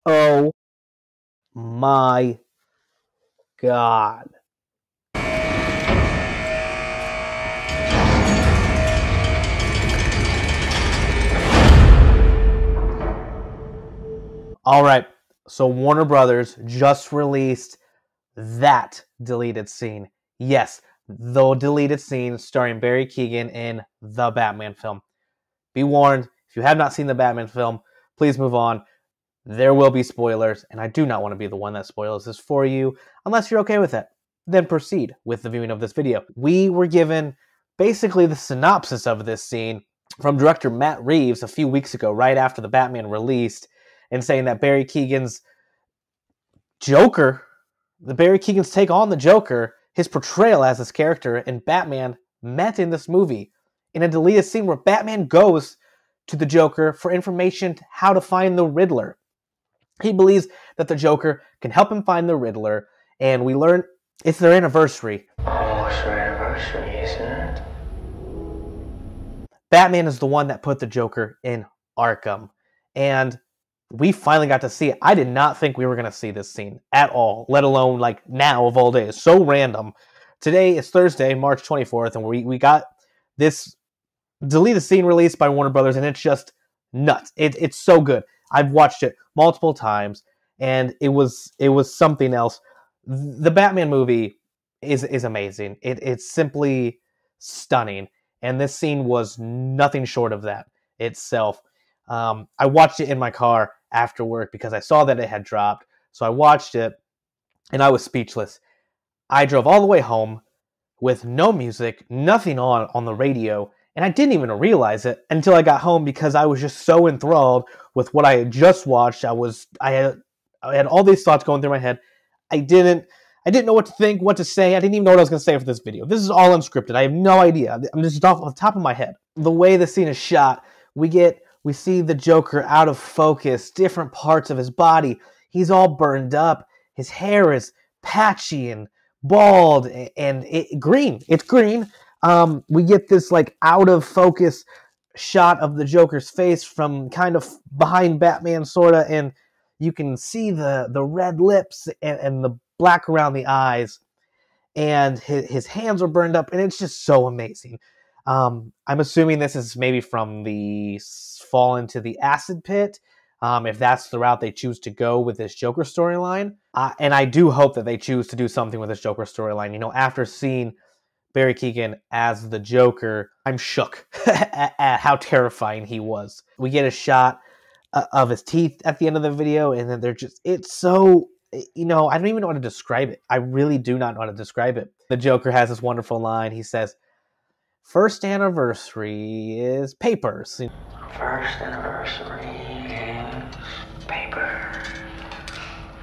Oh my God. All right, so Warner Brothers just released that deleted scene. Yes, the deleted scene starring Barry Keoghan in the Batman film. Be warned, if you have not seen the Batman film, please move on. There will be spoilers, and I do not want to be the one that spoils this for you, unless you're okay with it. Then proceed with the viewing of this video. We were given basically the synopsis of this scene from director Matt Reeves a few weeks ago, right after the Batman released, and saying that Barry Keoghan's Joker, the Barry Keoghan's take on the Joker, his portrayal as this character in Batman met in this movie in a deleted scene where Batman goes to the Joker for information how to find the Riddler. He believes that the Joker can help him find the Riddler, and we learn it's their anniversary. Almost their anniversary, isn't it? Batman is the one that put the Joker in Arkham, and we finally got to see it. I did not think we were going to see this scene at all, let alone like now of all days. So random. Today is Thursday, March 24th, and we got this deleted scene released by Warner Brothers, and it's just nuts. It's so good. I've watched it multiple times, and it was something else. The Batman movie is amazing. It's simply stunning, and this scene was nothing short of that itself. I watched it in my car after work because I saw that it had dropped, so I watched it, and I was speechless. I drove all the way home with no music, nothing on the radio, and I didn't even realize it until I got home because I was just so enthralled with what I had just watched. I had all these thoughts going through my head. I didn't know what to think, what to say. I didn't even know what I was going to say for this video. This is all unscripted. I have no idea. I'm just off the top of my head. The way the scene is shot, we see the Joker out of focus, different parts of his body. He's all burned up. His hair is patchy and bald and green. It's green. We get this like out of focus shot of the Joker's face from kind of behind Batman, sorta, and you can see the red lips and the black around the eyes, and his hands are burned up, and it's just so amazing. I'm assuming this is maybe from the fall into the acid pit, if that's the route they choose to go with this Joker storyline. And I do hope that they choose to do something with this Joker storyline. You know, after seeing Barry Keoghan as the Joker, I'm shook at how terrifying he was. We get a shot of his teeth at the end of the video, and then it's so, you know, I don't even know how to describe it. I really do not know how to describe it. The Joker has this wonderful line. He says, "First anniversary is papers." First anniversary is paper.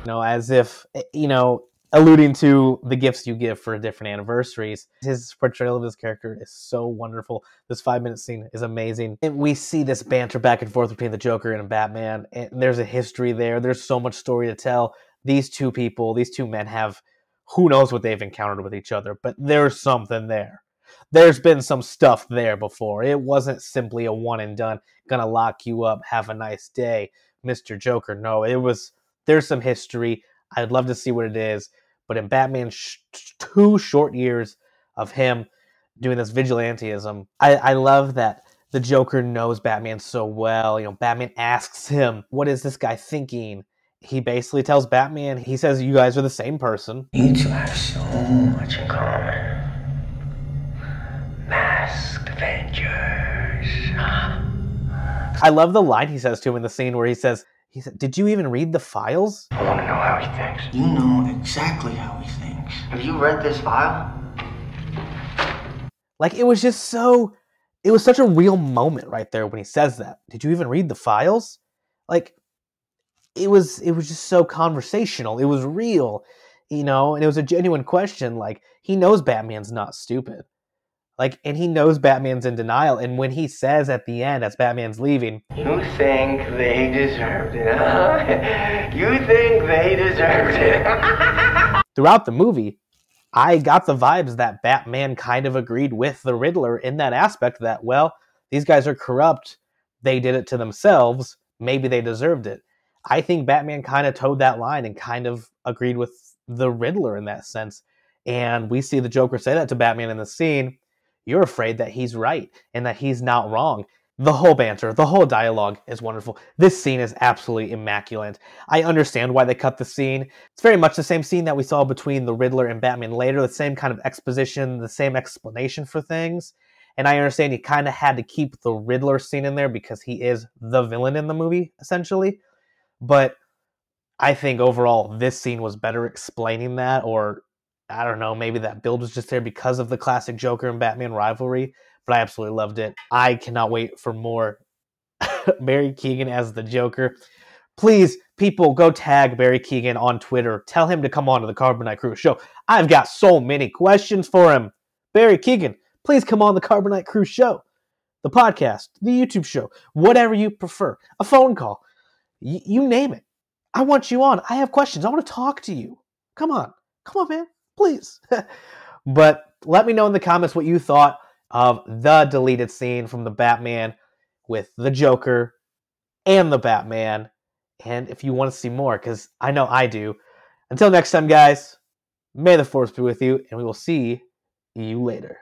You know, as if, you know, alluding to the gifts you give for different anniversaries. His portrayal of his character is so wonderful. This 5-minute scene is amazing. And we see this banter back and forth between the Joker and Batman, and there's a history there. There's so much story to tell. These two men have, who knows what they've encountered with each other, but there's something there. There's been some stuff there before. It wasn't simply a one and done, gonna lock you up, have a nice day, Mr. Joker. No, there's some history. I'd love to see what it is. But in Batman's 2 short years of him doing this vigilantism, I love that the Joker knows Batman so well. You know, Batman asks him, what is this guy thinking? He basically tells Batman, he says, you guys are the same person. You two have so much in common. Masked Avengers. I love the line he says to him in the scene where he said, did you even read the files? I want to know how he thinks. You know exactly how he thinks. Have you read this file? Like, it was such a real moment right there when he says that. Did you even read the files? Like, it was just so conversational. It was real, you know, and it was a genuine question. Like, he knows Batman's not stupid. Like, and he knows Batman's in denial. And when he says at the end, as Batman's leaving, you think they deserved it, huh? You think they deserved it. Throughout the movie, I got the vibes that Batman kind of agreed with the Riddler in that aspect that, well, these guys are corrupt. They did it to themselves. Maybe they deserved it. I think Batman kind of towed that line and kind of agreed with the Riddler in that sense. And we see the Joker say that to Batman in the scene. You're afraid that he's right and that he's not wrong. The whole banter, the whole dialogue is wonderful. This scene is absolutely immaculate. I understand why they cut the scene. It's very much the same scene that we saw between the Riddler and Batman later, the same kind of exposition, the same explanation for things. And I understand you kind of had to keep the Riddler scene in there because he is the villain in the movie, essentially. But I think overall this scene was better explaining that, or I don't know, maybe that build was just there because of the classic Joker and Batman rivalry, but I absolutely loved it. I cannot wait for more Barry Keoghan as the Joker. Please, people, go tag Barry Keoghan on Twitter. Tell him to come on to the Carbonite Crew show. I've got so many questions for him. Barry Keoghan, please come on the Carbonite Crew show. The podcast, the YouTube show, whatever you prefer. A phone call. You name it. I want you on. I have questions. I want to talk to you. Come on, man. Please. But let me know in the comments what you thought of the deleted scene from the Batman with the Joker and the Batman. And if you want to see more, because I know I do. Until next time, guys, may the Force be with you, and we will see you later.